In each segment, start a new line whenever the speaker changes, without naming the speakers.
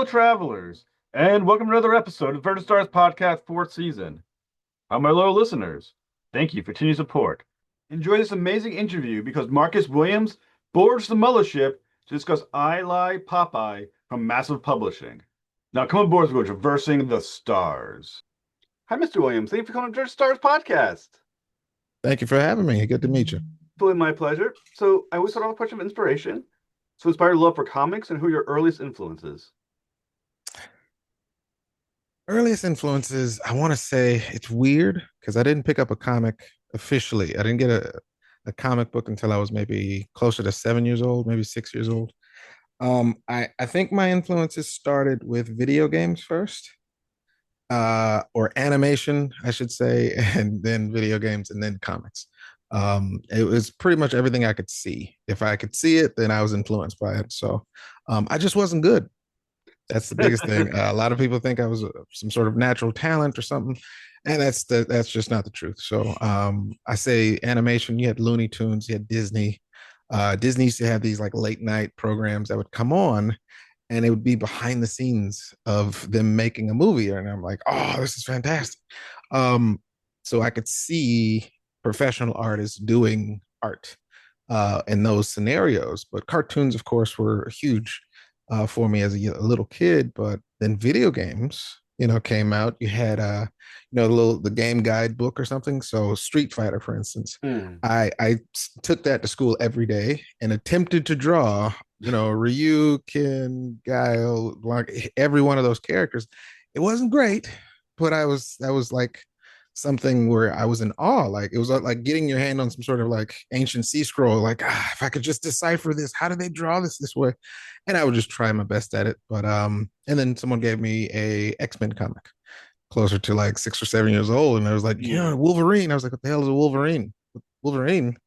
fellow travelers, and welcome to another episode of Vertical Stars Podcast 4th season. My loyal listeners, thank you for continued support. Enjoy this amazing interview because Marcus Williams boards the mothership to discuss Eye Lie Popeye from Massive Publishing. Now come aboard, we're traversing the stars. Hi, Mr. Williams. Thank you for coming to Vertical Stars Podcast.
Thank you for having me. Good to meet you.
Fully my pleasure. So I always start off with a question of inspiration. So inspired love for comics and who are your earliest influences?
Earliest influences, I want to say it's weird because I didn't pick up a comic officially. I didn't get a comic book until I was maybe closer to 7 years old, maybe 6 years old. I think my influences started with video games first, or animation, I should say, and then video games and then comics. It was pretty much everything I could see. If I could see it, then I was influenced by it. So I just wasn't good. That's the biggest thing. A lot of people think I was some sort of natural talent or something, and that's just not the truth. So I say animation. You had Looney Tunes, you had Disney. Disney used to have these like late night programs that would come on, and it would be behind the scenes of them making a movie, and I'm like, oh, this is fantastic. So I could see professional artists doing art in those scenarios, but cartoons, of course, were huge for me as a little kid. But then video games, came out. You had the game guide book or something. So Street Fighter, for instance,
Hmm.
I took that to school every day and attempted to draw, Ryu, Ken, Guile, like every one of those characters. It wasn't great, but that was like something where I was in awe. Like it was like getting your hand on some sort of like ancient sea scroll. Like, if I could just decipher this, how do they draw this way? And I would just try my best at it. But and then someone gave me a X-Men comic closer to like 6 or 7 years old, and I was like,
Yeah.
Wolverine. I was like, what the hell is a Wolverine? Wolverine.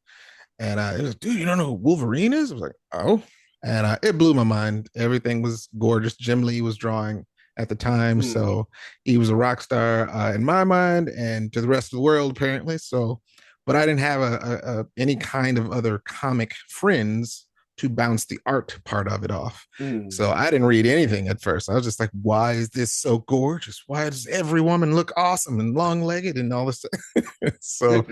And it was, dude, you don't know who Wolverine is? I was like, oh. And it blew my mind. Everything was gorgeous. Jim Lee was drawing at the time.
Hmm.
So he was a rock star in my mind and to the rest of the world, apparently. So, but I didn't have any kind of other comic friends to bounce the art part of it off.
Hmm.
So I didn't read anything at first. I was just like, why is this so gorgeous? Why does every woman look awesome and long legged and all this? So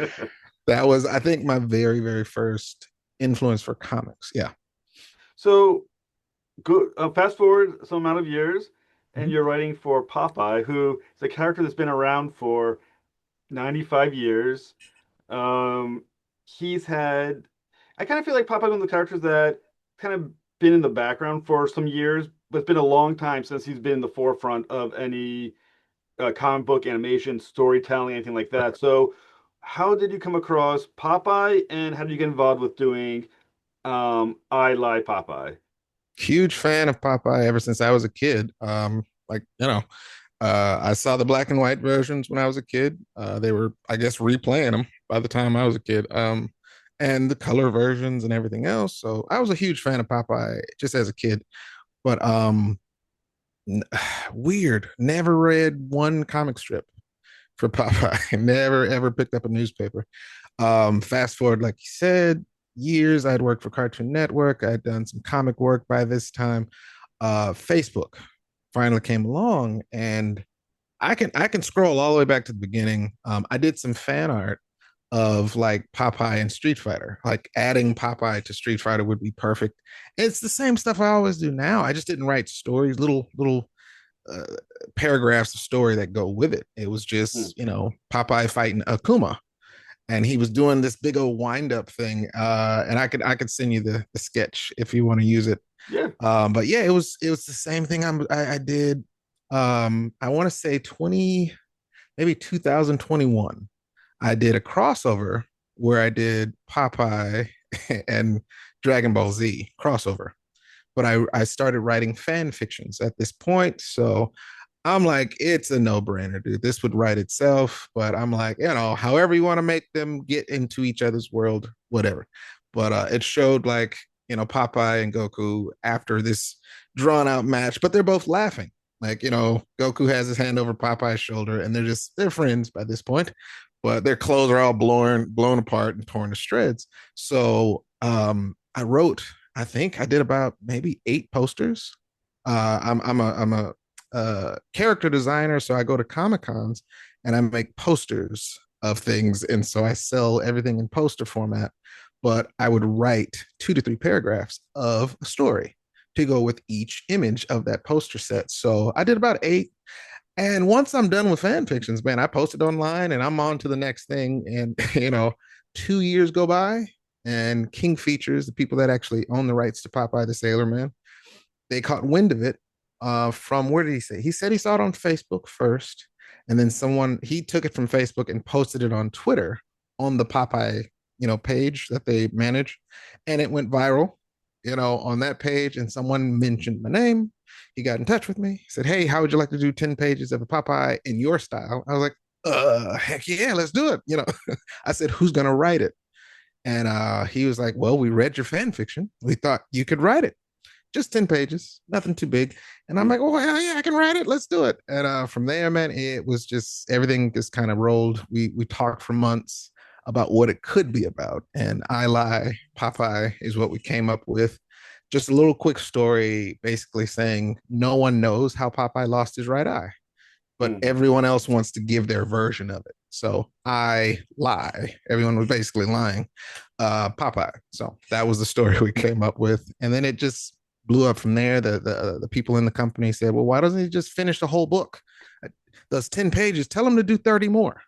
that was, I think, my very, very first influence for comics. Yeah.
So go fast forward some amount of years, and
Mhm.
you're writing for Popeye, who is a character that's been around for 95 years. Um, he's had, I kind of feel like Popeye's one of the characters that kind of been in the background for some years, but it's been a long time since he's been in the forefront of any comic book animation, storytelling, anything like that. So, how did you come across Popeye, and how did you get involved with doing I Lie Popeye?
Huge fan of Popeye ever since I was a kid. I saw the black and white versions when I was a kid. They were, I guess, replaying them by the time I was a kid. And the color versions and everything else. So I was a huge fan of Popeye just as a kid. But weird. Never read one comic strip for Popeye. Never ever picked up a newspaper. Fast forward, like you said, years. I'd worked for Cartoon Network. I'd done some comic work by this time. Facebook finally came along, and I can scroll all the way back to the beginning. I did some fan art of like Popeye and Street Fighter. Like adding Popeye to Street Fighter would be perfect. It's the same stuff I always do now. I just didn't write stories, little uh, paragraphs of story that go with it. It was
Hmm.
just Popeye fighting Akuma, and he was doing this big old wind up thing. And I could send you the sketch if you want to use it.
Yeah.
But yeah, it was the same thing I did. I want to say 20, maybe 2021. I did a crossover where I did Popeye and Dragon Ball Z crossover. But I started writing fan fictions at this point. So I'm like, it's a no brainer, dude. This would write itself. But I'm like, however you want to make them get into each other's world, whatever. But it showed like, Popeye and Goku after this drawn out match, but they're both laughing. Like, Goku has his hand over Popeye's shoulder and they're friends by this point, but their clothes are all blown apart and torn to shreds. So I think I did about maybe 8 posters I'm a character designer, so I go to Comic Cons and I make posters of things, and so I sell everything in poster format. But I would write 2 to 3 paragraphs of a story to go with each image of that poster set. So I did about 8. And once I'm done with fan fictions, man, I post it online and I'm on to the next thing. And, 2 years go by and King Features, the people that actually own the rights to Popeye the Sailor Man, they caught wind of it from where did he say? He said he saw it on Facebook first. And then he took it from Facebook and posted it on Twitter on the Popeye, page that they manage. And it went viral, on that page. And someone mentioned my name. He got in touch with me. He said, "Hey, how would you like to do 10 pages of a Popeye in your style?" I was like, heck yeah, let's do it. I said, "Who's going to write it?" And he was like, "Well, we read your fan fiction. We thought you could write it. Just 10 pages, nothing too big." And I'm
Hmm.
like, "Oh, hell yeah, I can write it. Let's do it." And from there, man, it was just everything just kind of rolled. We talked for months about what it could be about. And I Lie Popeye is what we came up with. Just a little quick story basically saying no one knows how Popeye lost his right eye, but
Hmm.
everyone else wants to give their version of it. So I lie. Everyone was basically lying. Popeye. So that was the story we came up with, and then it just blew up from there. The people in the company said, "Well, why doesn't he just finish the whole book? Those 10 pages. Tell him to do 30 more,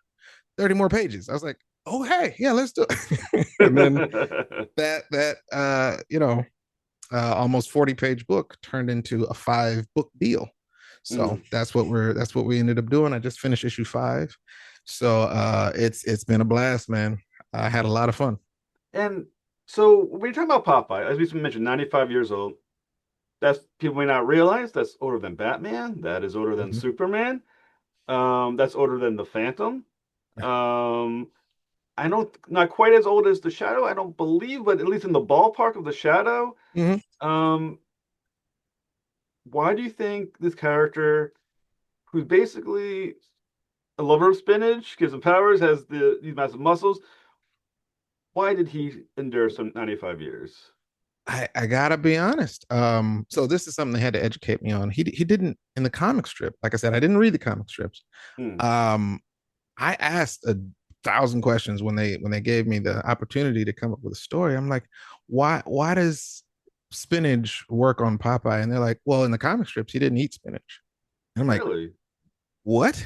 30 more pages." I was like, "Oh, hey, yeah, let's do it." And then that almost 40 page book turned into a 5 book deal. So
Hmm.
that's what we ended up doing. I just finished issue 5. So it's been a blast, man. I had a lot of fun.
And so when you're talking about Popeye, as we mentioned, 95 years old. That's people may not realize that's older than Batman. That is older than
Mhm.
Superman. That's older than the Phantom.
Yeah.
Um, I know not quite as old as the Shadow, I don't believe, but at least in the ballpark of the Shadow.
Mhm.
Um, why do you think this character, who's basically a lover of spinach, gives him powers, has these massive muscles, why did he endure some 95 years?
I gotta be honest. So this is something they had to educate me on. He didn't in the comic strip. Like I said, I didn't read the comic strips.
Hmm,
Um, I asked 1,000 questions when they gave me the opportunity to come up with a story. I'm like, why does spinach work on Popeye? And they're like, well, in the comic strips, he didn't eat spinach. And I'm like,
really?
what?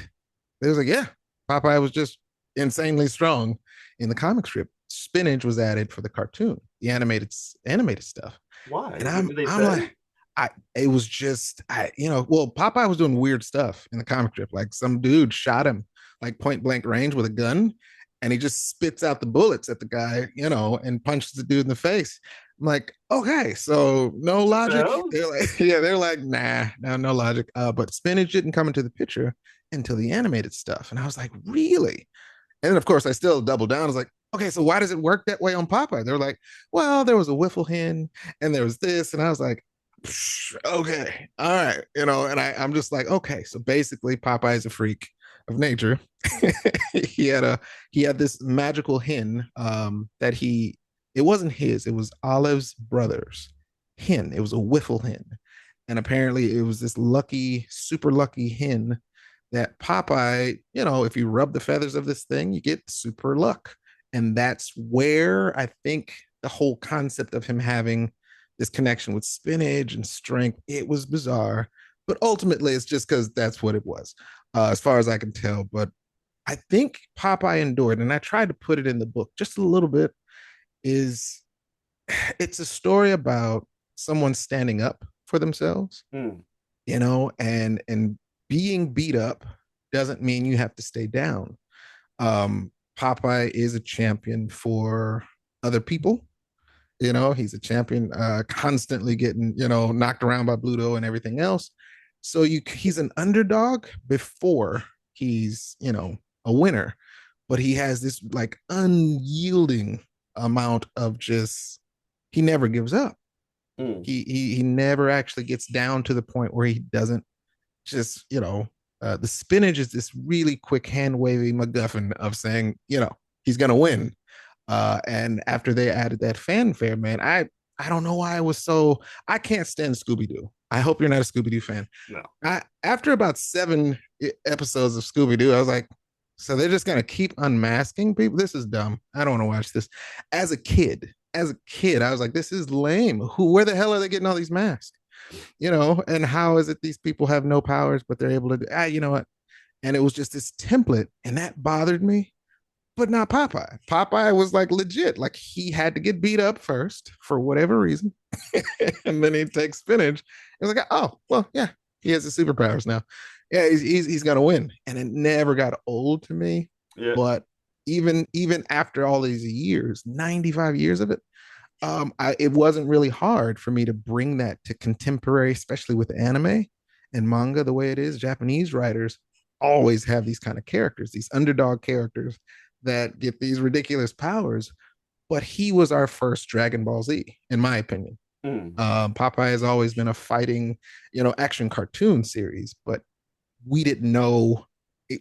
They was like, yeah, Popeye was just insanely strong in the comic strip. Spinach was added for the cartoon, the animated stuff.
Why?
And
Did they
I'm
say?
like, it was just well, Popeye was doing weird stuff in the comic strip. Like some dude shot him like point blank range with a gun, and he just spits out the bullets at the guy, and punches the dude in the face. I'm like, okay, so no
What the
logic.
hell?
They're like, yeah, they're like, nah, no logic. But spinach didn't come into the picture until the animated stuff, and I was like, really? And then of course I still double down. I was like, okay, so why does it work that way on Popeye? They're like, well, there was a wiffle hen and there was this. And I was like, okay, all right, and I'm just like, okay, so basically Popeye is a freak of nature. he had a he had this magical hen that it wasn't his, it was Olive's brother's hen. It was a wiffle hen. And apparently it was this lucky, super lucky hen that Popeye, if you rub the feathers of this thing, you get super luck. And that's where I think the whole concept of him having this connection with spinach and strength, it was bizarre. But ultimately, it's just because that's what it was, as far as I can tell. But I think Popeye endured, and I tried to put it in the book just a little bit, is it's a story about someone standing up for themselves,
Hmm.
and being beat up doesn't mean you have to stay down. Popeye is a champion for other people. He's a champion, constantly getting knocked around by Bluto and everything else. So he's an underdog before he's a winner, but he has this like unyielding amount of just he never gives up.
Hmm.
He never actually gets down to the point where he doesn't just the spinach is this really quick hand wavy MacGuffin of saying he's gonna win. And after they added that fanfare, man, I I don't know why I was so. I can't stand Scooby Doo. I hope you're not a Scooby Doo fan.
No.
After about seven episodes of Scooby Doo, I was like, so they're just gonna keep unmasking people. This is dumb. I don't want to watch this. As a kid, I was like, this is lame. Where the hell are they getting all these masks? And how is it these people have no powers, but they're able to do, you know what? And it was just this template, and that bothered me. But not Popeye. Popeye was like legit. Like he had to get beat up first for whatever reason. And then he takes spinach. It's like, oh, well, yeah, he has his superpowers now. Yeah, he's gonna win. And it never got old to me.
Yeah.
But even after all these years, 95 years of it, it wasn't really hard for me to bring that to contemporary, especially with anime and manga the way it is. Japanese writers always have these kind of characters, these underdog characters that get these ridiculous powers. But he was our first Dragon Ball Z, in my opinion.
Mm.
Popeye has always been a fighting, action cartoon series, but we didn't know,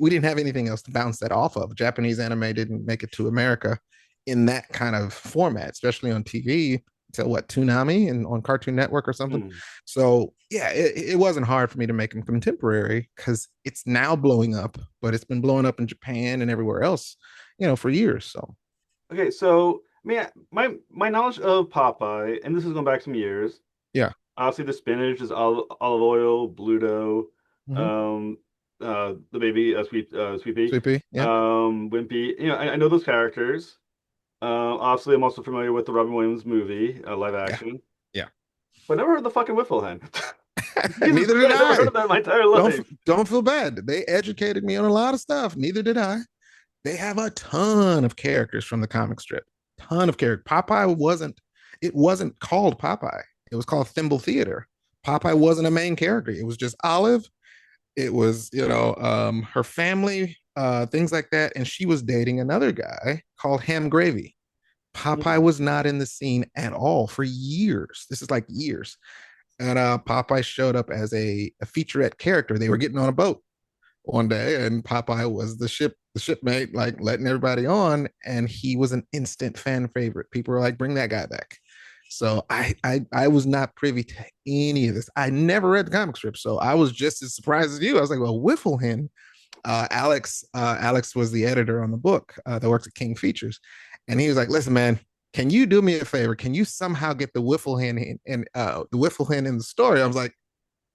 we didn't have anything else to bounce that off of. Japanese anime didn't make it to America in that kind of format, especially on TV. To what, Toonami and on Cartoon Network or something.
Mm.
So yeah, it wasn't hard for me to make them contemporary because it's now blowing up, but it's been blowing up in Japan and everywhere else, for years. So
Okay, so I mean, my knowledge of Popeye, and this is going back some years.
yeah.
Obviously, the spinach is Olive Oyl, Bluto,
Mm-hmm.
um, the baby, Sweet Pea,
Sweepy, yeah,
Wimpy. I know those characters. Obviously, I'm also familiar with the Robin Williams movie, live
yeah,
action,
yeah.
but never heard the fucking Whiffle Hen. Jesus
Neither did
Christ, never heard
I.
of that in my entire
Don't
life.
don't feel bad. They educated me on a lot of stuff. Neither did I. They have a ton of characters from the comic strip. Ton of characters. Popeye wasn't. It wasn't called Popeye. It was called Thimble Theater. Popeye wasn't a main character. It was just Olive. It was her family, things like that, and she was dating another guy called Ham Gravy. Popeye
Mm.
was not in the scene at all for years. This is like years. And Popeye showed up as a featurette character. They were getting on a boat one day, and Popeye was the shipmate, like letting everybody on, and he was an instant fan favorite. People were like, "Bring that guy back." So I was not privy to any of this. I never read the comic strip, so I was just as surprised as you. I was like, "Well, Whifflehin." Alex was the editor on the book that works at King Features, and he was like, "Listen, man, can you do me a favor? Can you somehow get the Whifflehin and the Whifflehin in the story?" I was like,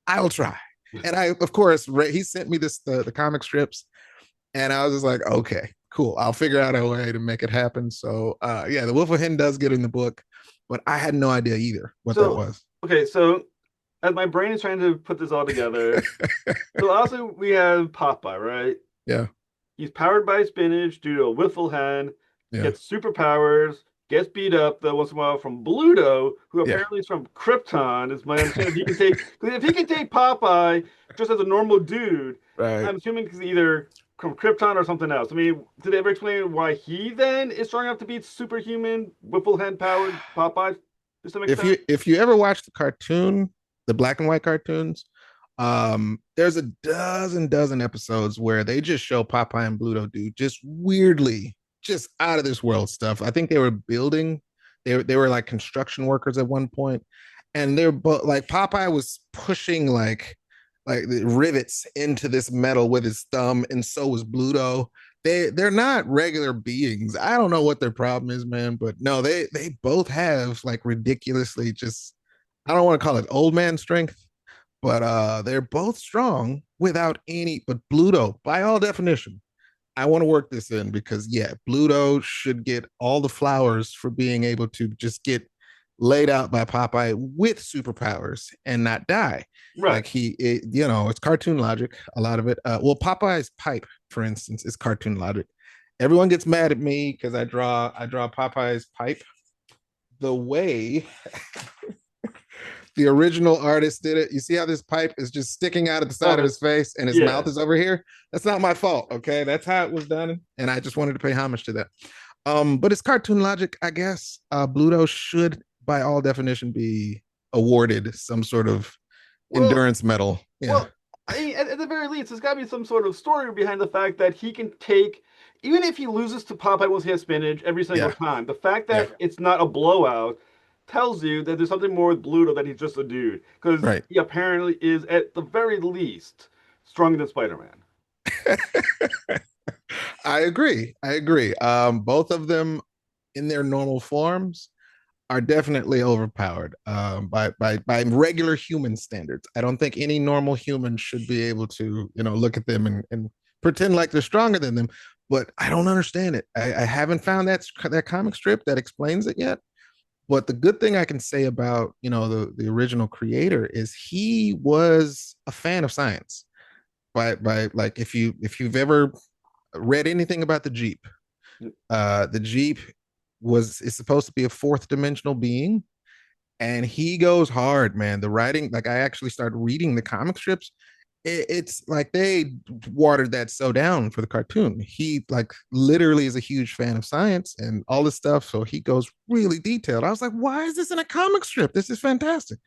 "I'll try." And I, of course, he sent me the comic strips, and I was just like, "Okay, cool. I'll figure out a way to make it happen." So, yeah, the Whifflehin does get in the book, but I had no idea either what that
So,
was.
okay, so as my brain is trying to put this all together, so also we have Popeye, right?
Yeah,
He's powered by spinach due to a wiffle hen,
yeah,
gets superpowers, gets beat up though once in a while from Bluto, who
yeah.
apparently is from Krypton, is my understanding. He can take, because if he can take Popeye just as a normal dude,
Right.
I'm assuming he's either from Krypton or something else. I mean, did they ever explain why he then is strong enough to beat superhuman wiffle hen powered Popeye to some extent?
If you ever watch the cartoon, the black and white cartoons, there's a dozen episodes where they just show Popeye and Bluto do just weirdly, just out of this world stuff. I think they were building, they were like construction workers at one point, and they're both like Popeye was pushing like the rivets into this metal with his thumb, and so was Bluto. They're not regular beings. I don't know what their problem is, man, but no, they both have like ridiculously just, I don't want to call it old man strength, but they're both strong without any, but Bluto, by all definition, I want to work this in because yeah, Bluto should get all the flowers for being able to just get laid out by Popeye with superpowers and not die.
Right.
Like it's cartoon logic. A lot of it. Well, Popeye's pipe, for instance, is cartoon logic. Everyone gets mad at me because I draw Popeye's pipe the way the original artist did it. You see how this pipe is just sticking out at the side of
Oh,
his face and his
yeah.
mouth is over here? That's not my fault. Okay. That's how it was done. And I just wanted to pay homage to that. But it's cartoon logic, I guess. Bluto should, by all definition, be awarded some sort of
Well,
endurance medal. Yeah.
Well, I mean, at the very least, there's got to be some sort of story behind the fact that he can take, even if he loses to Popeye once he has spinach every single
Yeah.
time, the fact
Yeah.
that it's not a blowout, tells you that there's something more with Bluto than he's just a dude, because
Right.
he apparently is at the very least stronger than Spider-Man.
I agree. I agree. Both of them in their normal forms are definitely overpowered by regular human standards. I don't think any normal human should be able to, look at them and pretend like they're stronger than them. But I don't understand it. I haven't found that comic strip that explains it yet. But the good thing I can say about the original creator is he was a fan of science. By like if you've ever read anything about the Jeep is supposed to be a fourth dimensional being, and he goes hard, man. The writing, like I actually started reading the comic strips. It's like they watered that so down for the cartoon. He like literally is a huge fan of science and all this stuff, so he goes really detailed. I was like, why is this in a comic strip? This is fantastic.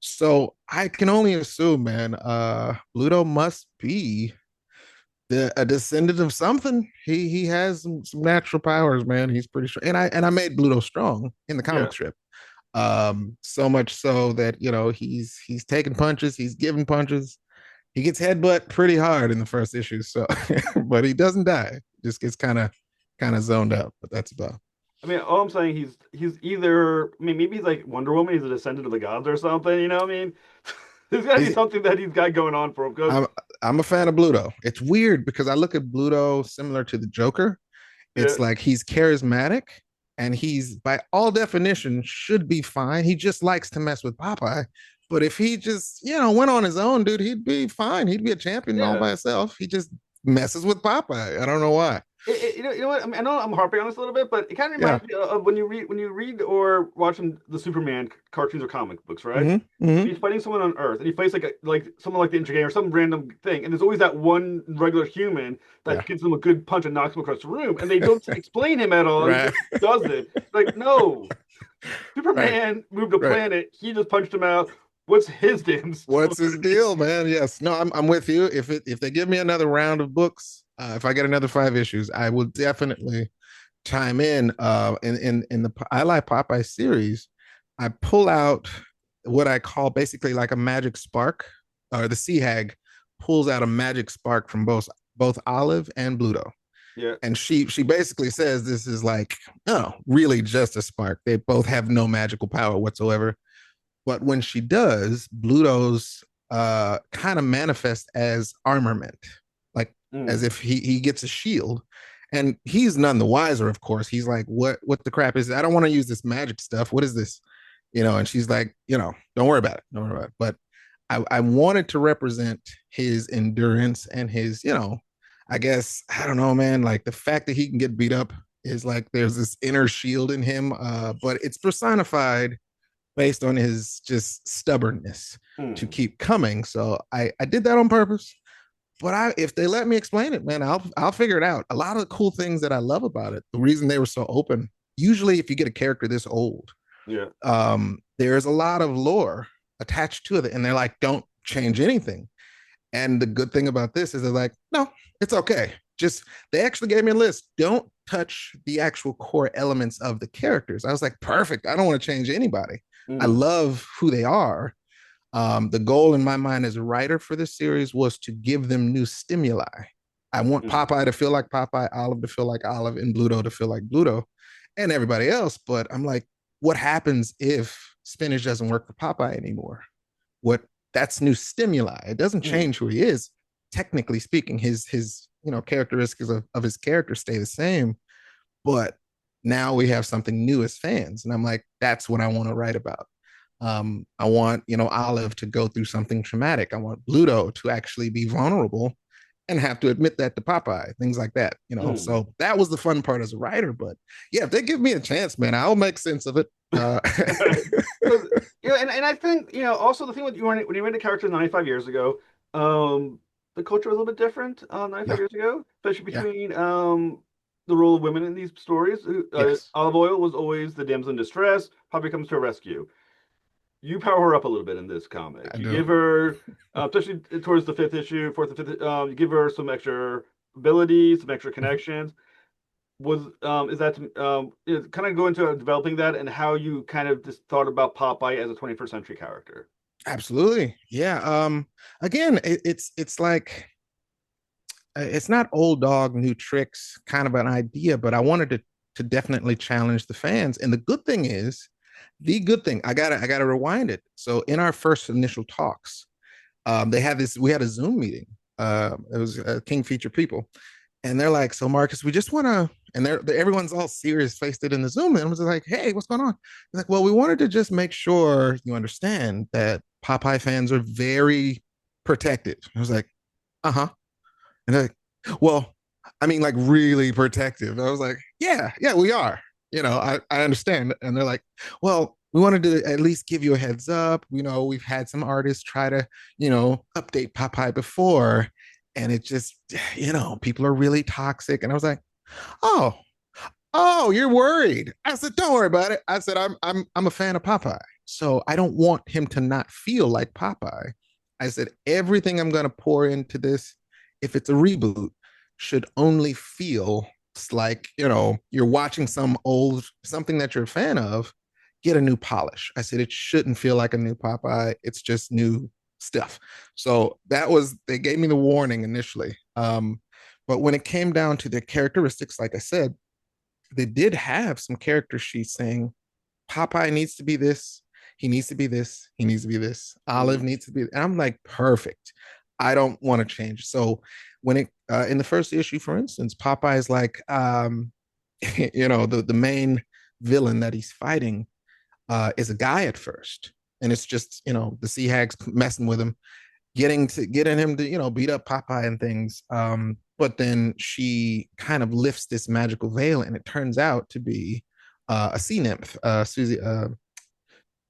So I can only assume, man, Bluto must be a descendant of something. He has some natural powers, man. He's pretty sure. And I made Bluto strong in the
Yeah.
comic strip. So much so that he's taking punches, he's giving punches. He gets headbutt pretty hard in the first issue, so but he doesn't die. Just gets kind of zoned out. But that's about.
I mean, all I'm saying he's either, I mean, maybe he's like Wonder Woman, he's a descendant of the gods or something, you know what I mean? There's got to be
Is
something that he's got going on for him because
I'm I'm a fan of Bluto. It's weird because I look at Bluto similar to the Joker.
yeah,
It's like he's charismatic and he's by all definition should be fine. He just likes to mess with Popeye. But if he just, went on his own, dude, he'd be fine. He'd be a champion all
yeah.
by himself. He just messes with Popeye. I don't know why.
You know what? I mean, I know I'm harping on this a little bit, but it kind of
Yeah.
reminds me of when you read or watch the Superman cartoons or comic books, right?
Mm-hmm. Mm-hmm.
He's fighting someone on Earth, and he fights like someone like the Intra Game or some random thing, and there's always that one regular human
Yeah.
that gives him a good punch and knocks him across the room, and they don't explain him at all. He
Right.
just does it. Like, no,
Right.
Superman moved a
Right.
planet. He just punched him out. What's his damn
What's his
story?
deal, man? Yes. No, I'm with you. If they give me another round of books, if I get another 5 issues, I will definitely chime in. In the I Lie Popeye series, I pull out what I call basically like a magic spark, or the Sea Hag pulls out a magic spark from both Olive and Bluto.
Yeah.
And she basically says this is like, oh, really just a spark. They both have no magical power whatsoever. But when she does, Bluto's kind of manifest as armament, like as
Mm.
if he gets a shield. And he's none the wiser, of course. He's like, what the crap is it? I don't want to use this magic stuff. What is this? And she's like, don't worry about it. Don't worry about it. But I wanted to represent his endurance and his, I guess, I don't know, man. Like the fact that he can get beat up is like there's this inner shield in him, but it's personified based on his just stubbornness to
Mm.
keep coming. So I did that on purpose. But if they let me explain it, man, I'll figure it out. A lot of the cool things that I love about it, the reason they were so open. Usually, if you get a character this old,
Yeah.
there's a lot of lore attached to it, and they're like, don't change anything. And the good thing about this is they're like, no, it's okay. Just they actually gave me a list. Don't touch the actual core elements of the characters. I was like, perfect. I don't want to change anybody. I
Mm.
love who they are. The goal in my mind as a writer for this series was to give them new stimuli. I want
Mm.
Popeye to feel like Popeye, Olive to feel like Olive, and Bluto to feel like Bluto, and everybody else. But I'm like, what happens if spinach doesn't work for Popeye anymore? What That's new stimuli. It doesn't
Mm.
change who he is. Technically speaking, his characteristics of his character stay the same, but now we have something new as fans, and I'm like, that's what I want to write about. I want Olive to go through something traumatic. I want Bluto to actually be vulnerable and have to admit that to Popeye, things like that.
Mm.
So that was the fun part as a writer. But yeah, if they give me a chance, man, I'll make sense of it.
Right. 'Cause, and I think, also the thing with you when you went to characters 95 years ago, the culture was a little bit different 95
Yeah,
years ago, especially
yeah,
between the role of women in these stories.
yes,
Olive Oyl was always the damsel in distress, Poppy comes to her rescue. You power her up a little bit in this comic.
I
You
do.
give her, especially towards the fifth issue, fourth and fifth, you give her some extra abilities, some extra connections. was is that kind of go into developing that and how you kind of just thought about Popeye as a 21st century character?
Absolutely. Yeah. Again, it's like it's not old dog, new tricks kind of an idea, but I wanted to definitely challenge the fans. And the good thing is, the good thing, I gotta rewind it. So in our first initial talks, they had this, we had a Zoom meeting. It was King Feature people. And they're like, so Marcus, we just want to, and everyone's all serious faced it in the Zoom. And I was like, hey, what's going on? They're like, well, we wanted to just make sure you understand that Popeye fans are very protective. I was like, uh-huh. And they're like, well, I mean, like really protective. I was like, yeah, we are. I understand. And they're like, well, we wanted to at least give you a heads up. We've had some artists try to, update Popeye before. And it just, people are really toxic. And I was like, oh, oh, you're worried. I said, don't worry about it. I said, I'm a fan of Popeye. So I don't want him to not feel like Popeye. I said, everything I'm going to pour into this, if it's a reboot, should only feel like, you're watching something that you're a fan of, get a new polish. I said, it shouldn't feel like a new Popeye. It's just new stuff. So they gave me the warning initially. But when it came down to their characteristics, like I said, they did have some character sheets saying Popeye needs to be this, he needs to be this, he needs to be this, Olive
Mm.
needs to be, and I'm like, perfect. I don't want to change. So when it in the first issue, for instance, Popeye is like, the main villain that he's fighting is a guy at first, and it's just the Sea Hags messing with him, getting him to beat up Popeye and things. But then she kind of lifts this magical veil, and it turns out to be a sea nymph, Susie. I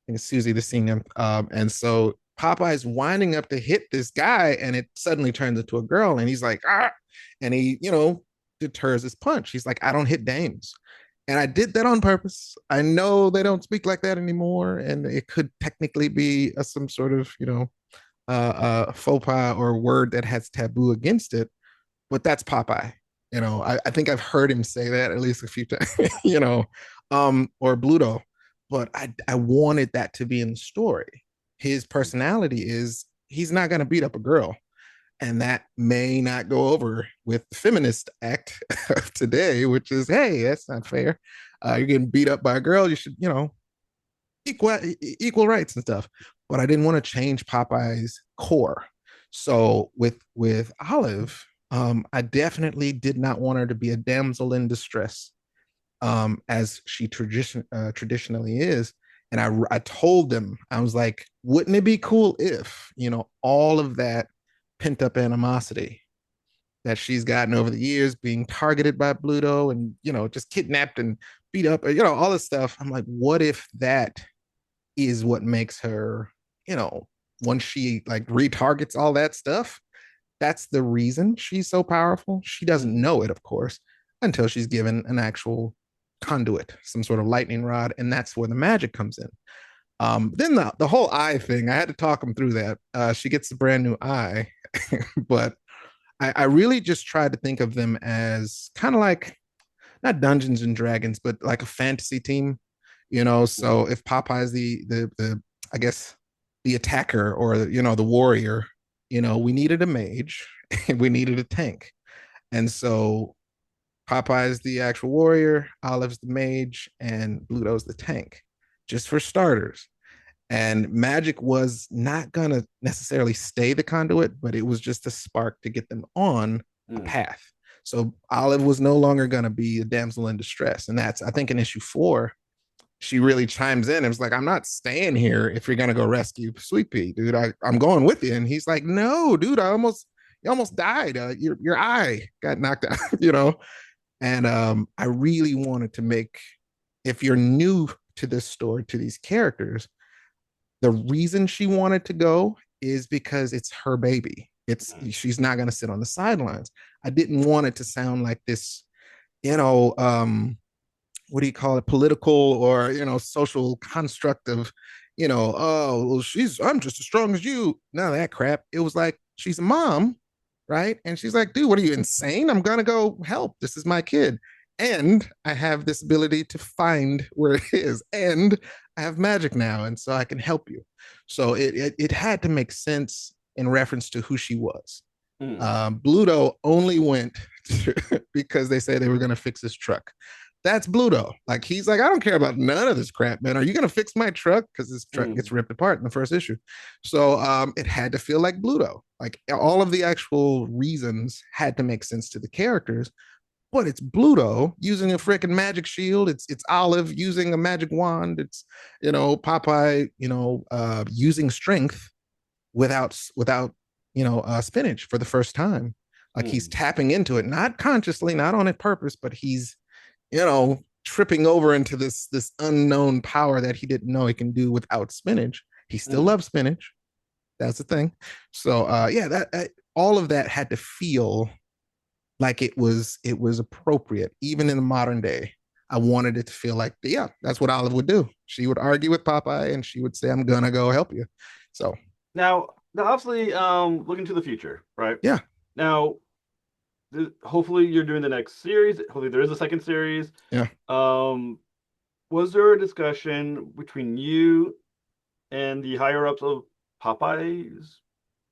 think it's Susie the sea nymph. And so Popeye's winding up to hit this guy, and it suddenly turns into a girl, and he's like, ah, and he deters his punch. He's like, I don't hit dames. And I did that on purpose. I know they don't speak like that anymore, and it could technically be some sort of, faux pas or word that has taboo against it, but that's Popeye. I think I've heard him say that at least a few times, or Bluto. But I wanted that to be in the story. His personality is he's not going to beat up a girl. And that may not go over with the feminist act of today, which is, hey, that's not fair. You're getting beat up by a girl. You should, equal rights and stuff. But I didn't want to change Popeye's core. So with Olive, I definitely did not want her to be a damsel in distress, as she traditionally is. And I told them, I was like, wouldn't it be cool if all of that pent up animosity that she's gotten over the years, being targeted by Bluto and just kidnapped and beat up, all this stuff. I'm like, what if that is what makes her, you know, once she like retargets all that stuff, that's the reason she's so powerful. She doesn't know it, of course, until she's given an actual conduit, some sort of lightning rod, and that's where the magic comes in. Then the whole eye thing, I had to talk him through that. She gets a brand new eye, but I really just tried to think of them as kind of like not Dungeons and Dragons, but like a fantasy team. So if Popeye's the I guess the attacker or the warrior, we needed a mage and we needed a tank, and so Popeye's the actual warrior, Olive's the mage, and Bluto's the tank, just for starters. And magic was not gonna necessarily stay the conduit, but it was just a spark to get them on a
Mm.
path. So Olive was no longer gonna be a damsel in distress, and that's I think in issue 4 she really chimes in and was like, I'm not staying here if you're gonna go rescue Sweet Pea, dude. I'm going with you. And he's like, no, dude, you almost died. Your eye got knocked out, And I really wanted to make, if you're new to this story, to these characters, the reason she wanted to go is because it's her baby. She's not gonna sit on the sidelines. I didn't want it to sound like this, you know, what do you call it, political or social construct of oh well I'm just as strong as you, none of that crap. It was like she's a mom, right? And she's like, dude, what are you, insane? I'm gonna go help, this is my kid. and I have this ability to find where it is, and I have magic now, and so I can help you. So it had to make sense in reference to who she was.
Mm,
Bluto only went because they say they were going to fix his truck. That's Bluto. Like he's like, I don't care about none of this crap, man. Are you going to fix my truck? Because this truck gets
mm,
ripped apart in the first issue. So it had to feel like Bluto. Like all of the actual reasons had to make sense to the characters, but it's Bluto using a freaking magic shield. It's Olive using a magic wand. It's Popeye using strength without spinach for the first time. Like he's
mm,
tapping into it, not consciously, not on it purpose, but he's tripping over into this unknown power that he didn't know he can do without spinach. He still
mm.
loves spinach. That's the thing. So yeah, that all of that had to feel like it was appropriate, even in the modern day. I wanted it to feel like, yeah, that's what Olive would do. She would argue with Popeye and she would say, I'm gonna go help you. So
Now, obviously, looking to the future, right?
yeah,
Now, hopefully, you're doing the next series. Hopefully, there is a second series.
yeah.
Um, was there a discussion between you and the higher ups of Popeye's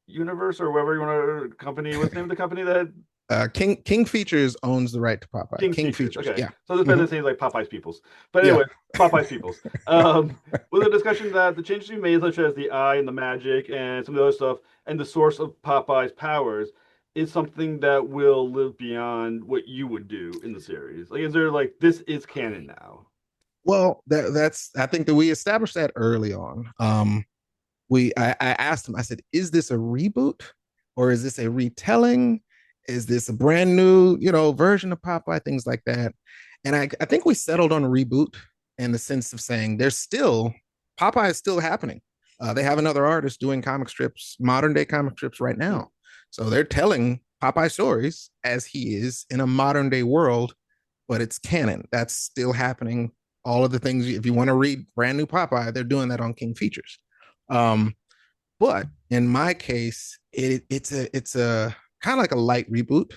universe or whatever you want to company? What's the name of the company that
King Features owns the right to Popeye.
King's
King
Features?
Features,
Okay,
yeah.
so this
Hmm.
better seems like Popeye's Peoples. But
Yeah.
anyway, Popeye's Peoples. Was a discussion that the changes you made, such as the eye and the magic and some of the other stuff, and the source of Popeye's powers, is something that will live beyond what you would do in the series? Like, is there like this is canon now?
Well, that's I think that we established that early on. I asked him, I said, is this a reboot or is this a retelling? Is this a brand new, version of Popeye? Things like that. And I think we settled on a reboot in the sense of saying there's still Popeye is still happening. They have another artist doing comic strips, modern day comic strips right
Mm,
now. So they're telling Popeye stories as he is in a modern day world, but it's canon. That's still happening. All of the things, if you want to read brand new Popeye, they're doing that on King Features. Um, but in my case, it's a kind of like a light reboot.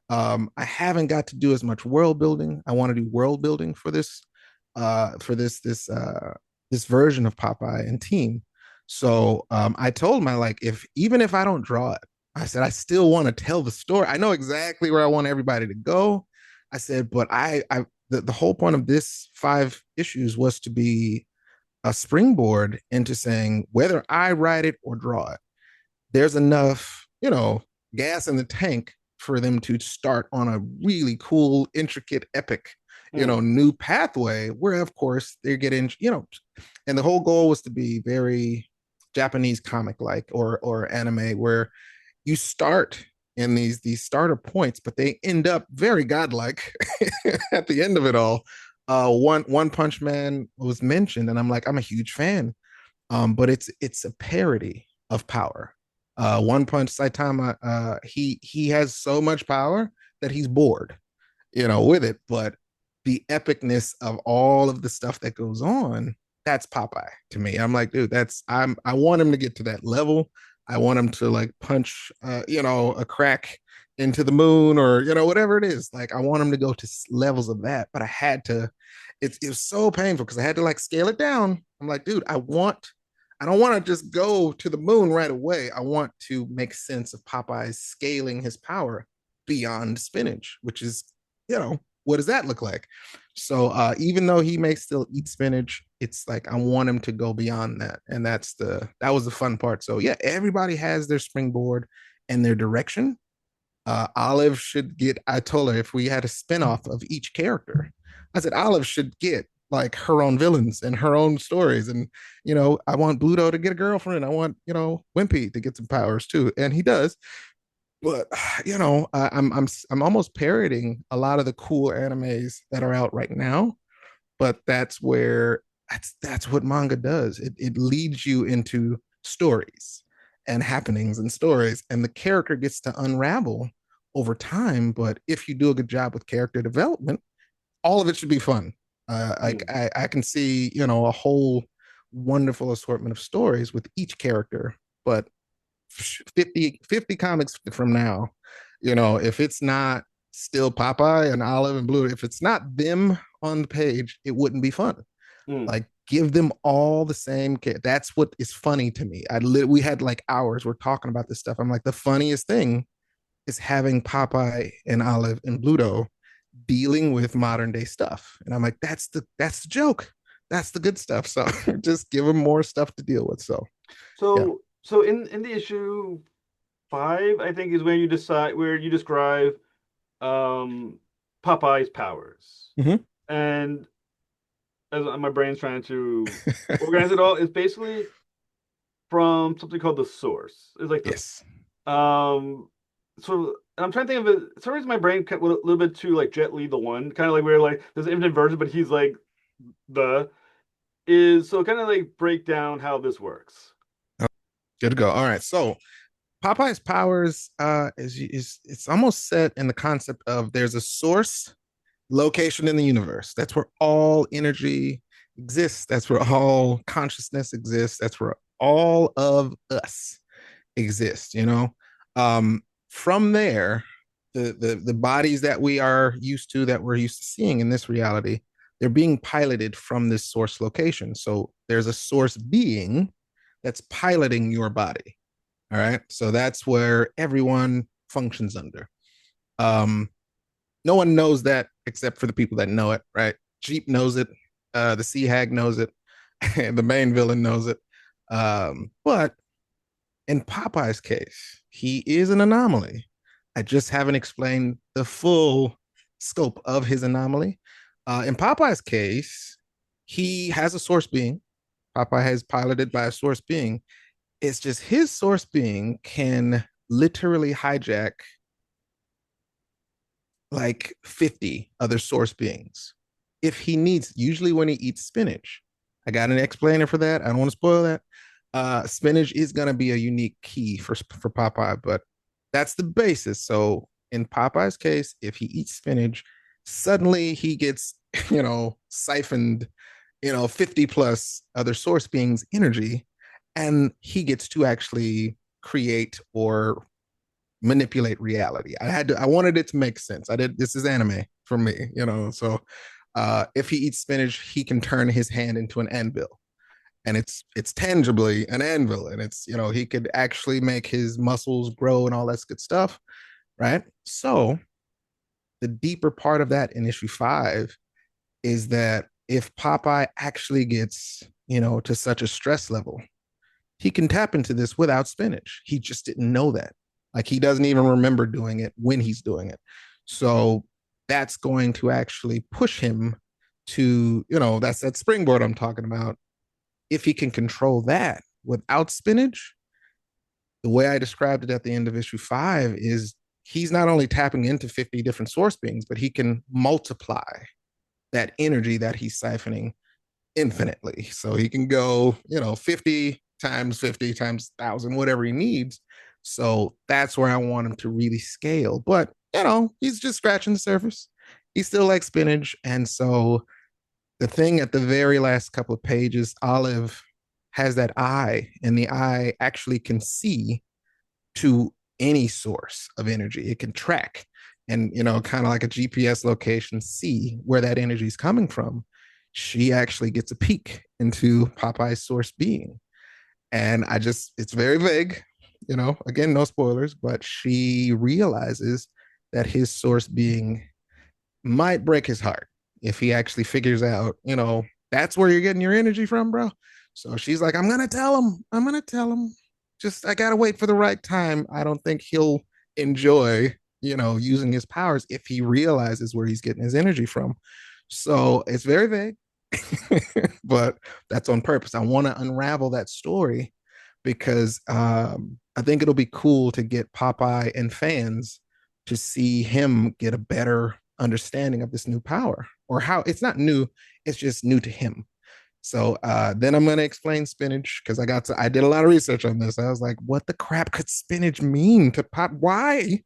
I haven't got to do as much world building. I want to do world building for this version of Popeye and team. So I told my like if even if I don't draw it, I said I still want to tell the story. I know exactly where I want everybody to go. I said, but the whole point of this 5 issues was to be a springboard into saying whether I write it or draw it, there's enough, gas in the tank for them to start on a really cool, intricate, epic,
mm,
new pathway where, of course, they're getting, and the whole goal was to be very Japanese comic like or anime where you start in these starter points, but they end up very godlike at the end of it all. One Punch Man was mentioned, and I'm like, I'm a huge fan. But it's a parody of power. One Punch Saitama, he has so much power that he's bored, with it. But the epicness of all of the stuff that goes on, that's Popeye to me. I'm like, dude, I want him to get to that level. I want him to like punch, a crack into the moon or whatever it is. Like I want him to go to levels of that. But I had to. It was so painful because I had to like scale it down. I'm like, dude, I don't want to just go to the moon right away. I want to make sense of Popeye scaling his power beyond spinach, which is, what does that look like? So even though he may still eat spinach, it's like I want him to go beyond that, and that was the fun part. So yeah, everybody has their springboard and their direction. Olive should get. I told her if we had a spinoff of each character, I said Olive should get like her own villains and her own stories. And I want Bluto to get a girlfriend. I want Wimpy to get some powers too, and he does. But I'm almost parodying a lot of the cool animes that are out right now. But that's what manga does. It leads you into stories and happenings and stories, and the character gets to unravel over time. But if you do a good job with character development, all of it should be fun. Like
mm.
I can see, a whole wonderful assortment of stories with each character, but 50 comics from now, if it's not still Popeye and Olive and Blue. If it's not them on the page, it wouldn't be fun.
Mm.
Like give them all the same care. That's what is funny to me. We had like hours. We're talking about this stuff. I'm like, the funniest thing is having Popeye and Olive and Bluto dealing with modern day stuff. And I'm like, that's the joke. That's the good stuff. So just give them more stuff to deal with. So yeah.
So in the issue 5, I think, is when you decide where you describe um Popeye's powers.
Mm-hmm.
And as my brain's trying to organize it all, it's basically from something called the source. It's like the
Yes.
so and I'm trying to think of it. For some reason my brain kept a little bit too like Jet Li the one, kind of like where like there's an infinite version, but he's like the is so kind of like break down how this works.
Good to go. All right. So Popeye's powers is it's almost set in the concept of there's a source location in the universe. That's where all energy exists. That's where all consciousness exists. That's where all of us exist, you know? From there, the bodies that we are used to, that we're used to seeing in this reality, they're being piloted from this source location. So there's a source being that's piloting your body. All right. So that's where everyone functions under. Um, no one knows that except for the people that know it, right? Jeep knows it, the Sea Hag knows it, and the main villain knows it. But in Popeye's case, he is an anomaly. I just haven't explained the full scope of his anomaly. In Popeye's case, he has a source being. Popeye has piloted by a source being. It's just his source being can literally hijack like 50 other source beings if he needs, usually when he eats spinach. I got an explainer for that. I don't want to spoil that. Spinach is going to be a unique key for Popeye, but that's the basis. So in Popeye's case, if he eats spinach, suddenly he gets, siphoned, 50 plus other source beings energy, and he gets to actually create or manipulate reality. I wanted it to make sense. This is anime for me, so if he eats spinach, he can turn his hand into an anvil, and it's tangibly an anvil, and it's, he could actually make his muscles grow and all that good stuff, right? So the deeper part of that in issue 5 is that if Popeye actually gets, to such a stress level, he can tap into this without spinach. He just didn't know that. Like, he doesn't even remember doing it when he's doing it. So that's going to actually push him to, that's that springboard I'm talking about. If he can control that without spinach, the way I described it at the end of issue 5 is he's not only tapping into 50 different source beings, but he can multiply that energy that he's siphoning infinitely. So he can go, 50 times 50 times 1,000, whatever he needs. So that's where I want him to really scale. But, he's just scratching the surface. He still likes spinach. And so the thing at the very last couple of pages, Olive has that eye, and the eye actually can see to any source of energy. It can track and, kind of like a GPS location, see where that energy is coming from. She actually gets a peek into Popeye's source being. And it's very vague, again, no spoilers, but she realizes that his source being might break his heart if he actually figures out, that's where you're getting your energy from, bro. So she's like, I'm going to tell him. I'm going to tell him. Just, I got to wait for the right time. I don't think he'll enjoy, using his powers if he realizes where he's getting his energy from. So it's very vague, but that's on purpose. I want to unravel that story because I think it'll be cool to get Popeye and fans to see him get a better understanding of this new power, or how it's not new, it's just new to him. So then I'm going to explain spinach because I did a lot of research on this. I was like, what the crap could spinach mean to Pop? Why?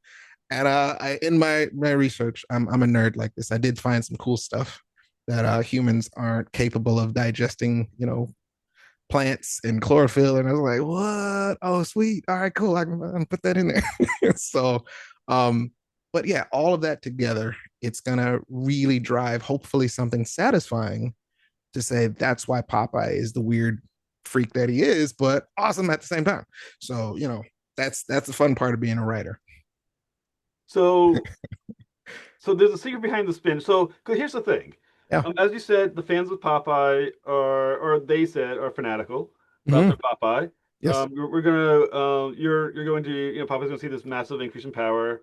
And in my research, I'm a nerd like this. I did find some cool stuff that humans aren't capable of digesting, plants and chlorophyll. And I was like, what? Oh, sweet. All right, cool. I can put that in there. So, But yeah, all of that together, it's gonna really drive hopefully something satisfying to say that's why Popeye is the weird freak that he is, but awesome at the same time. So, that's the fun part of being a writer.
So so there's a secret behind the spin. So 'cause here's the thing.
Yeah.
As you said, the fans of Popeye are, or they said, are fanatical about their
Mm-hmm.
Popeye.
Yes.
We're gonna, you're going to, Popeye's gonna see this massive increase in power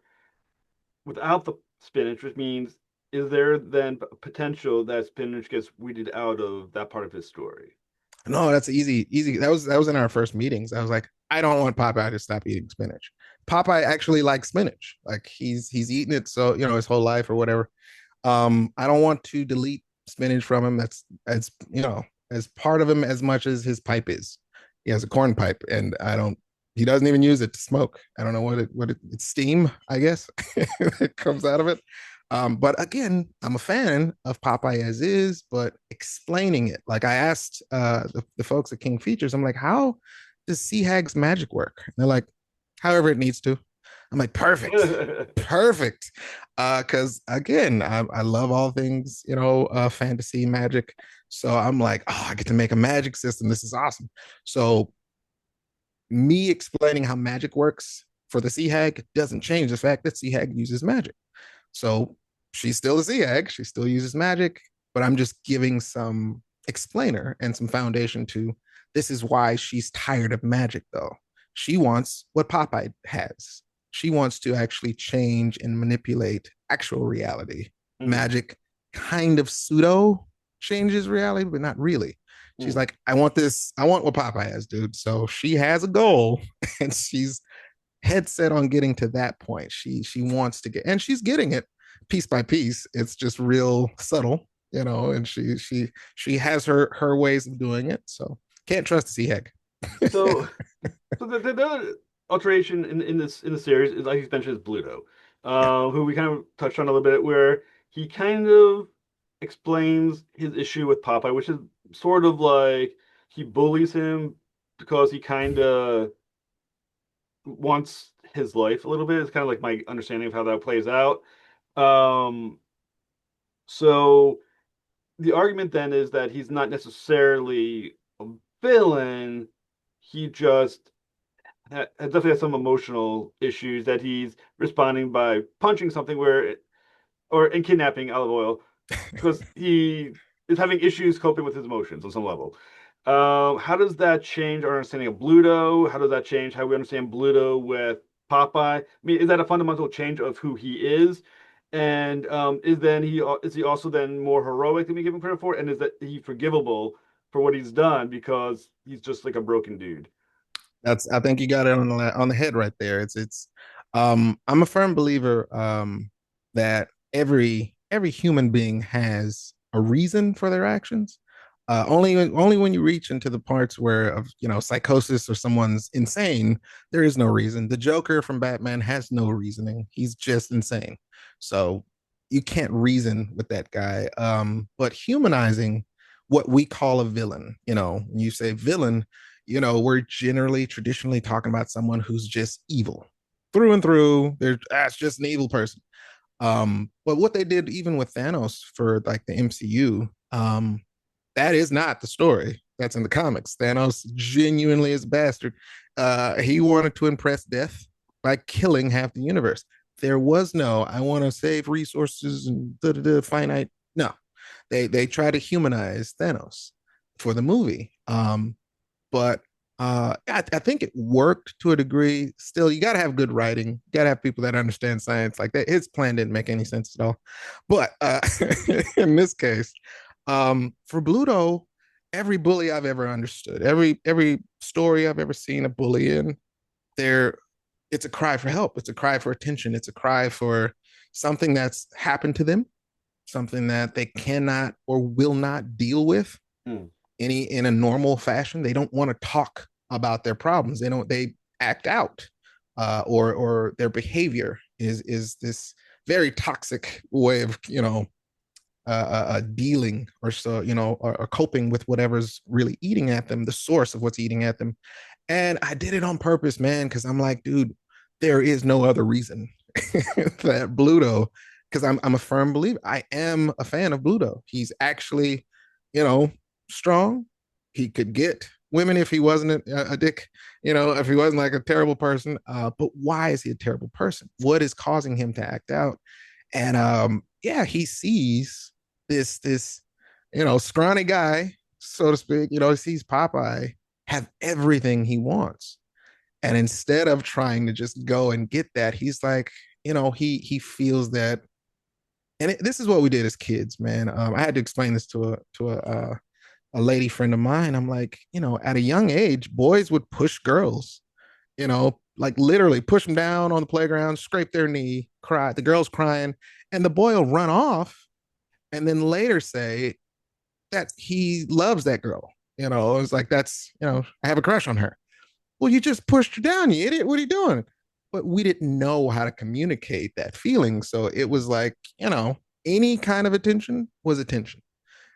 without the spinach, which means, is there then potential that spinach gets weeded out of that part of his story?
No, that's easy, easy. That was in our first meetings. I was like, I don't want Popeye to stop eating spinach. Popeye actually likes spinach. Like he's eaten it so his whole life or whatever. I don't want to delete spinach from him. That's as as part of him as much as his pipe is. He has a corn pipe, and I don't. He doesn't even use it to smoke. I don't know it's steam, I guess, that comes out of it. But again, I'm a fan of Popeye as is, but explaining it. Like I asked the folks at King Features, I'm like, how does Sea Hag's magic work? And they're like, however it needs to. I'm like, perfect, perfect. Because again, I love all things, fantasy magic. So I'm like, oh, I get to make a magic system. This is awesome. So me explaining how magic works for the Sea Hag doesn't change the fact that Sea Hag uses magic. So she's still a Sea Hag. She still uses magic, but I'm just giving some explainer and some foundation to this is why she's tired of magic, though. She wants what Popeye has. She wants to actually change and manipulate actual reality.
Mhm.
Magic kind of pseudo changes reality, but not really. She's
Mhm.
like, I want this. I want what Popeye has, dude. So she has a goal, and she's head set on getting to that point. She wants to get, and she's getting it piece by piece. It's just real subtle, and she has her ways of doing it. So can't trust the Sea Hag.
So, the other alteration in the series is, like you mentioned, is Bluto, who we kind of touched on a little bit, where he kind of explains his issue with Popeye, which is sort of like he bullies him because he kind of wants his life a little bit. It's kind of like my understanding of how that plays out. Um, so the argument then is that he's not necessarily a villain. He just definitely has some emotional issues that he's responding by punching something or in kidnapping Olive Oyl because he is having issues coping with his emotions on some level. How does that change our understanding of Bluto? How does that change how we understand Bluto with Popeye? I mean, is that a fundamental change of who he is? And is he also then more heroic than we give him credit for? And is that he forgivable for what he's done because he's just like a broken dude?
That's I think you got it on the head right there. I'm a firm believer that every human being has a reason for their actions. Only when you reach into the parts where of psychosis or someone's insane, there is no reason. The Joker from Batman has no reasoning. He's just insane. So you can't reason with that guy. But humanizing what we call a villain, when you say villain, we're generally traditionally talking about someone who's just evil through and through. That's just an evil person. But what they did even with Thanos for like the MCU, that is not the story that's in the comics. Thanos genuinely is a bastard. He wanted to impress death by killing half the universe. There was no, I want to save resources and finite. No, they try to humanize Thanos for the movie. But I think it worked to a degree. Still, you got to have good writing. You got to have people that understand science. Like that, his plan didn't make any sense at all. But in this case, for Bluto, every bully I've ever understood, every story I've ever seen a bully in, there, it's a cry for help. It's a cry for attention. It's a cry for something that's happened to them, something that they cannot or will not deal with
Hmm.
in a normal fashion. They don't want to talk about their problems. They act out, or their behavior is this very toxic way of dealing or so or coping with whatever's really eating at them, the source of what's eating at them. And I did it on purpose, man, because I'm like, dude, there is no other reason. that Bluto, because I'm a firm believer. I am a fan of Bluto. He's actually, you know, strong. He could get women if he wasn't a dick, if he wasn't like a terrible person. But why is he a terrible person? What is causing him to act out? And yeah, he sees this, scrawny guy, so to speak, he sees Popeye have everything he wants. And instead of trying to just go and get that, he's like, he feels that. And this is what we did as kids, man. I had to explain this to a lady friend of mine. I'm like, at a young age, boys would push girls, like literally push them down on the playground, scrape their knee, cry. The girl's crying, and the boy will run off, and then later say that he loves that girl. It's like that's I have a crush on her. Well, you just pushed her down, you idiot. What are you doing? But we didn't know how to communicate that feeling. So it was like, any kind of attention was attention.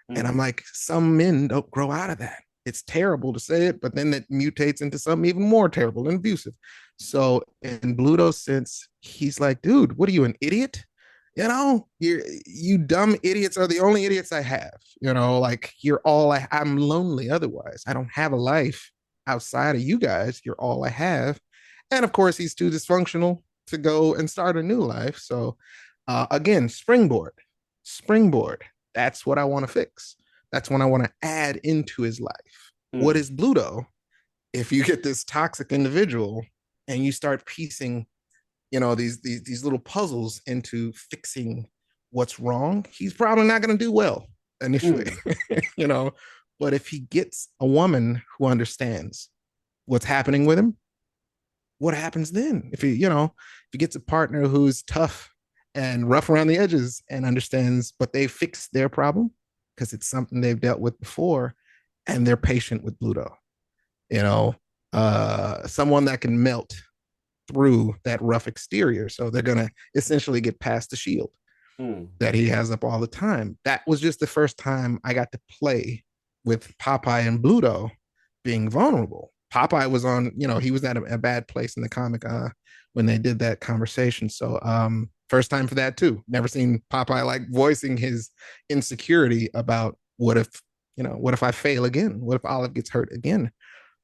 And I'm
Mm.
like, some men don't grow out of that. It's terrible to say it, but then it mutates into something even more terrible and abusive. So in Bluto's sense, he's like, dude, what are you, an idiot? You dumb idiots are the only idiots I have. Like you're all I'm lonely otherwise. I don't have a life outside of you guys. You're all I have. And of course, he's too dysfunctional to go and start a new life. So again, springboard. That's what I want to fix. That's what I want to add into his life. What
Mm.
is Bluto? If you get this toxic individual and you start piecing, these little puzzles into fixing what's wrong, he's probably not going to do well initially,
Mm.
you know. But if he gets a woman who understands what's happening with him, what happens then? If he gets a partner who's tough and rough around the edges and understands, but they fix their problem because it's something they've dealt with before, and they're patient with Bluto, you know, someone that can melt through that rough exterior. So they're gonna essentially get past the shield
Mm.
that he has up all the time. That was just the first time I got to play with Popeye and Bluto being vulnerable. Popeye was on, he was at a bad place in the comic when they did that conversation. So first time for that too. Never seen Popeye like voicing his insecurity about what if I fail again? What if Olive gets hurt again?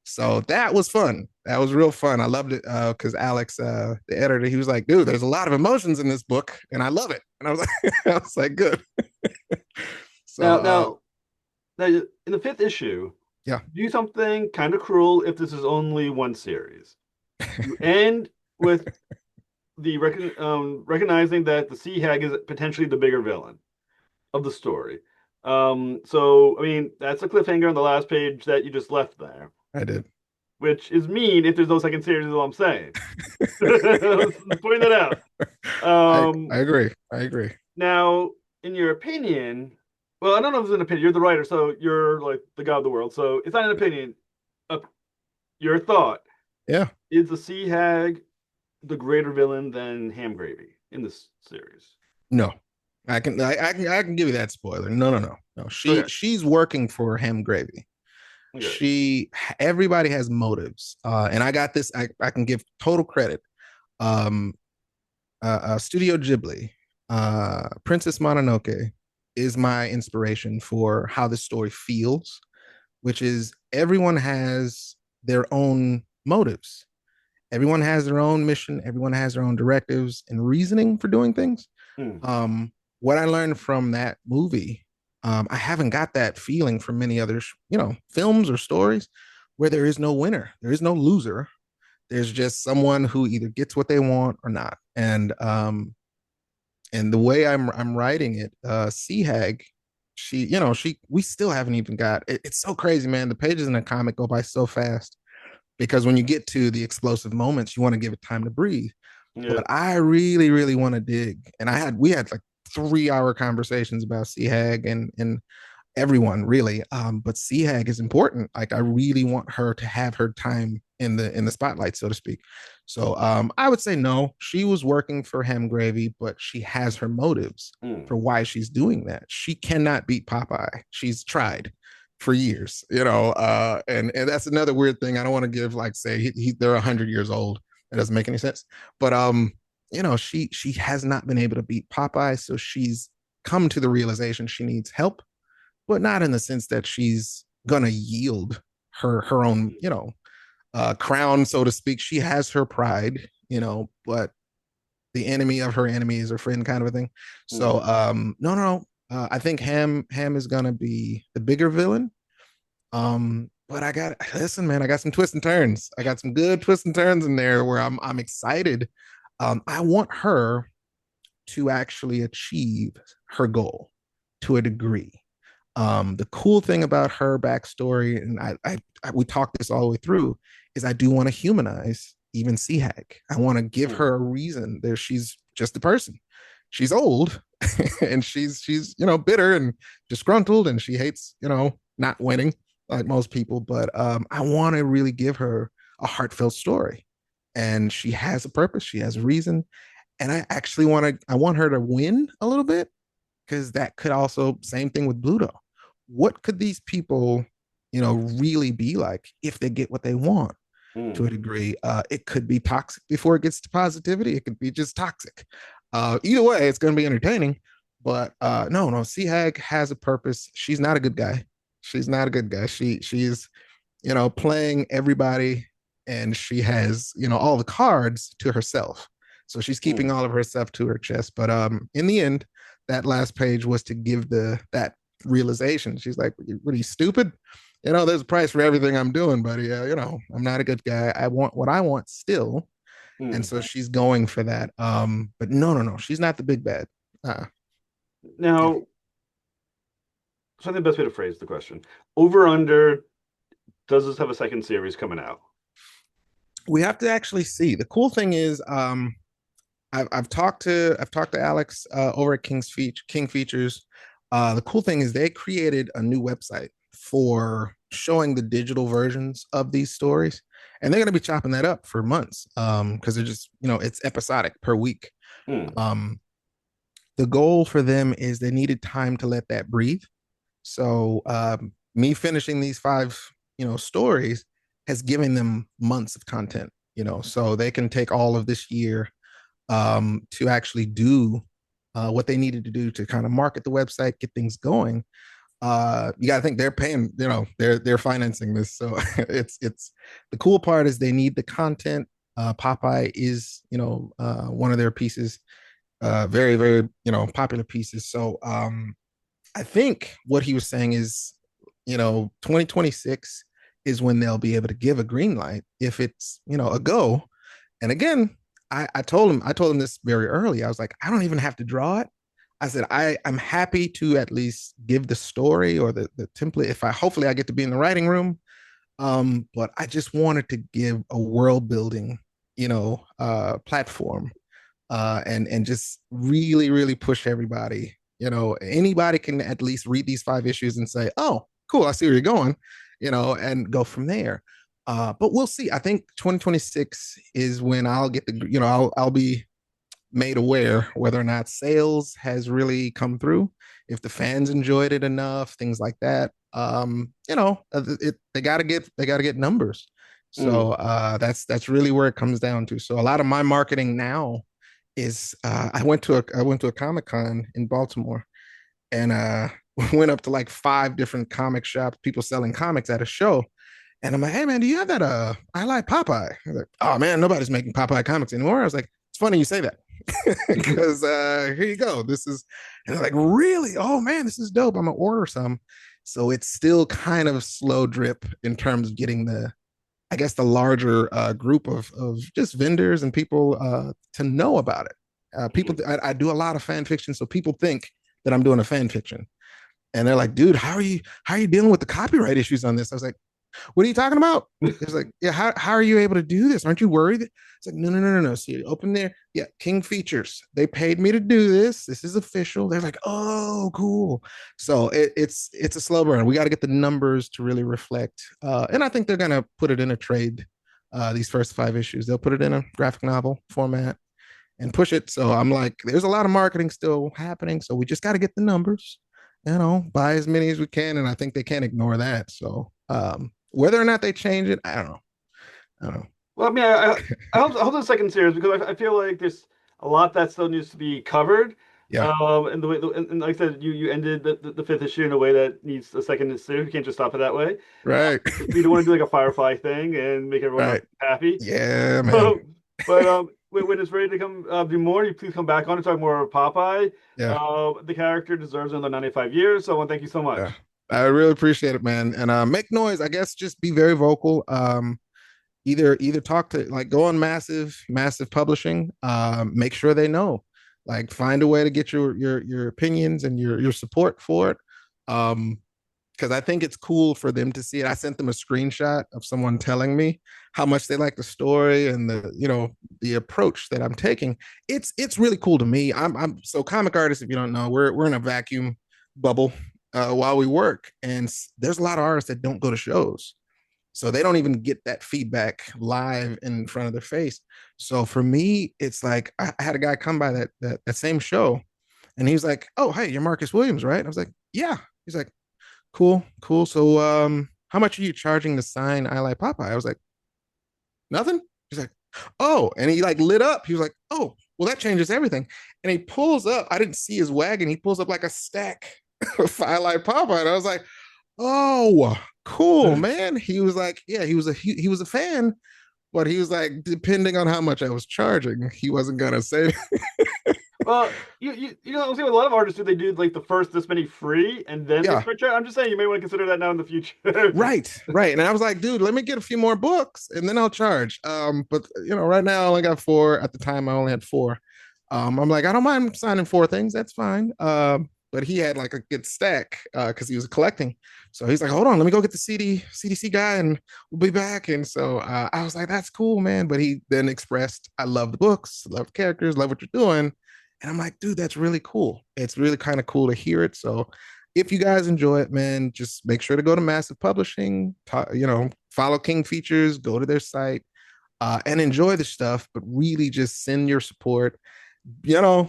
So that was fun. That was real fun. I loved it because Alex, the editor, he was like, "Dude, there's a lot of emotions in this book, and I love it." And I was like, "I was like, good." So
Now, now, now, in the fifth issue,
yeah,
do something kind of cruel if this is only one series. You end with the recognizing that the Sea Hag is potentially the bigger villain of the story. So I mean, that's a cliffhanger on the last page that you just left there,
I did.
which is mean if there's no second series, is all I'm saying. Let's point that out.
I
Um,
agree. I agree.
Now, in your opinion, well, I don't know if it's an opinion. You're the writer, so you're like the god of the world. So it's not an opinion. Uh, your thought
Yeah.
is the Sea Hag the greater villain than Ham Gravy in this series?
No, I can give you that spoiler. No, no, no, no.
Okay.
She's working for Ham Gravy.
Okay.
She Everybody has motives, and I got this. I can give total credit. Um, Studio Ghibli, Princess Mononoke is my inspiration for how this story feels, which is everyone has their own motives. Everyone has their own mission. Everyone has their own directives and reasoning for doing things.
Hmm.
What I learned from that movie, I haven't got that feeling from many other, films or stories where there is no winner, there is no loser. There's just someone who either gets what they want or not. And the way I'm writing it, Sea Hag, we still haven't even got. It's so crazy, man. The pages in the comic go by so fast because when you get to the explosive moments, you want to give it time to breathe.
Yeah.
But I really, really want to dig. And we had like 3 hour conversations about Sea Hag and everyone really. But Sea Hag is important. Like I really want her to have her time in the spotlight, so to speak. So I would say no. She was working for Ham Gravy, but she has her motives
Hmm.
for why she's doing that. She cannot beat Popeye. She's tried for years, and that's another weird thing. I don't want to give like say they're 100 years old. It doesn't make any sense. But she has not been able to beat Popeye, so she's come to the realization she needs help, but not in the sense that she's gonna yield her own, crown, so to speak. She has her pride, but the enemy of her enemy is her friend, kind of a thing. So,
Mm.
no, no, no. I think Ham is gonna be the bigger villain. But listen, man, I got some twists and turns. I got some good twists and turns in there where I'm excited. I want her to actually achieve her goal to a degree. The cool thing about her backstory, and we talked this all the way through, is I do want to humanize even Seahag. I want to give
Mm.
her a reason. There, she's just a person. She's old, and she's bitter and disgruntled, and she hates not winning like most people. But I want to really give her a heartfelt story, and she has a purpose. She has a reason, and I actually want her to win a little bit, because that could also, same thing with Bluto. What could these people, really be like if they get what they want to
Mm.
a degree? It could be toxic before it gets to positivity. It could be just toxic. Either way, it's going to be entertaining. But no, no, Seahag has a purpose. She's not a good guy. She's not a good guy. She's playing everybody, and she has all the cards to herself. So she's keeping
Mm.
all of her stuff to her chest. But in the end, that last page was to give that realization. She's like, "What are you, stupid? There's a price for everything I'm doing, buddy. I'm not a good guy. I want what I want still." And
Mm.
so she's going for that. But no, no, no, she's not the big bad. Yeah.
Now, so I think the best way to phrase the question: over under, does this have a second series coming out?
We have to actually see. The cool thing is, I've talked to Alex over at King Features. The cool thing is they created a new website for showing the digital versions of these stories, and they're going to be chopping that up for months because they're just it's episodic per week.
Mm.
Um, the goal for them is they needed time to let that breathe. So me finishing these five stories has given them months of content. So they can take all of this year to actually do what they needed to do to kind of market the website, get things going. You got to think they're paying, they're financing this. So it's the cool part is they need the content. Popeye is, one of their pieces, very, very, popular pieces. So I think what he was saying is, 2026 is when they'll be able to give a green light if it's, a go. And again, I told him this very early. I was like, I don't even have to draw it. I said, I'm happy to at least give the story or the template. If I hopefully I get to be in the writing room. But I just wanted to give a world building, platform, and just really, really push everybody. Anybody can at least read these five issues and say, "Oh, cool, I see where you're going," and go from there. But we'll see. I think 2026 is when I'll get I'll be made aware whether or not sales has really come through, if the fans enjoyed it enough, things like that. They got to get numbers. So
Mm.
that's really where it comes down to. So a lot of my marketing now is I went to a Comic Con in Baltimore, and went up to like five different comic shops, people selling comics at a show. And I'm like, hey man, do you have that Eye Lie Popeye? Like, oh man, nobody's making Popeye comics anymore. I was like, it's funny you say that. Because here you go. This is, and they're like, really? Oh man, this is dope. I'm gonna order some. So it's still kind of slow drip in terms of getting I guess, the larger group of just vendors and people to know about it. People,
Mm.
I do a lot of fan fiction, so people think that I'm doing a fan fiction, and they're like, "Dude, how are you dealing with the copyright issues on this?" I was like, "What are you talking about?" It's like, "Yeah, how are you able to do this? Aren't you worried?" It's like, "No, no, no, no, no. See, open there. Yeah, King Features. They paid me to do this. This is official." They're like, "Oh, cool." So it's a slow burn. We got to get the numbers to really reflect, and I think they're gonna put it in a trade. These first five issues, they'll put it in a graphic novel format and push it. So I'm like, there's a lot of marketing still happening. So we just got to get the numbers, buy as many as we can. And I think they can't ignore that. So whether or not they change it, I don't know. I don't know.
Well, I mean, I hope the second series because I feel like there's a lot that still needs to be covered.
Yeah.
And the way, and like I said, you ended the fifth issue in a way that needs a second issue. You can't just stop it that way.
Right.
We don't want to do like a Firefly thing and make everyone else
Right.
happy.
Yeah, man.
But when it's ready to come do more, you please come back on and talk more about Popeye.
Yeah.
The character deserves another 95 years. So I want to thank you so
Yeah.
much.
I really appreciate it, man. And make noise. I guess just be very vocal. Either talk to like go on massive publishing. Make sure they know. Like find a way to get your opinions and your support for it. Um, because I think it's cool for them to see it. I sent them a screenshot of someone telling me how much they like the story and the approach that I'm taking. It's really cool to me. I'm so comic artists. If you don't know, we're in a vacuum bubble while we work, and there's a lot of artists that don't go to shows, so they don't even get that feedback live in front of their face. So for me, it's like I had a guy come by that same show, and he was like, "Oh, hey, you're Marcus Williams, right?" I was like, "Yeah." He's like, "Cool, cool. So, how much are you charging to sign I Lie Popeye?" I was like, "Nothing." He's like, "Oh," and he like lit up. He was like, "Oh, well, that changes everything." And he pulls up. I didn't see his wagon. He pulls up like a stack of I Lie Popeye, and I was like, "Oh, cool, man." He was like, "Yeah, he was a fan." But he was like, depending on how much I was charging, he wasn't gonna say.
Well, you know, I'm saying with a lot of artists do they do like the first this many free and then they
Yeah,
start charging. I'm just saying you may want to consider that now in the future.
right, right. And I was like, dude, let me get a few more books and then I'll charge. But right now I only got four. At the time, I only had four. I'm like, I don't mind signing four things. That's fine. But he had like a good stack because he was collecting. So he's like, hold on, let me go get the CDC guy and we'll be back. And so I was like, that's cool, man. But he then expressed, I love the books, love the characters, love what you're doing. And I'm like, dude, that's really cool. It's really kind of cool to hear it. So if you guys enjoy it, man, just make sure to go to Massive Publishing, follow King Features, go to their site, and enjoy the stuff, but really just send your support.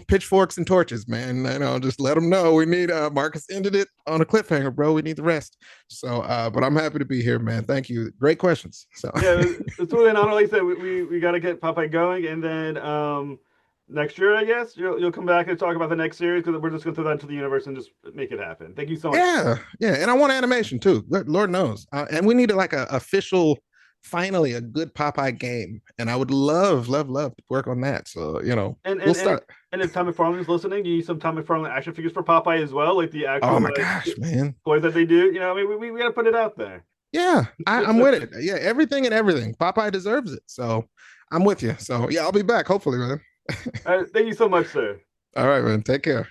Pitchforks and torches, man. Just let them know we need. Marcus ended it on a cliffhanger, bro. We need the rest. So, but I'm happy to be here, man. Thank you. Great questions. So,
Yeah, it's really an honor. Like I said, we got to get Popeye going, and then next year, I guess you'll come back and talk about the next series because we're just gonna throw that into the universe and just make it happen. Thank you so much.
yeah, yeah, and I want animation too. Lord knows, and we need like a official, finally a good Popeye game, and I would love to work on that. So
And
we'll
and and
start.
and if Tom McFarlane is listening, you need some Tom McFarlane action figures for Popeye as well, like the
Oh
actual
my
like
gosh, man.
toys that they do. I mean, we got to put it out there.
Yeah, I'm with it. Yeah, everything and everything. Popeye deserves it. So I'm with you. So yeah, I'll be back hopefully, man.
Thank you so much, sir.
All right, man. Take care.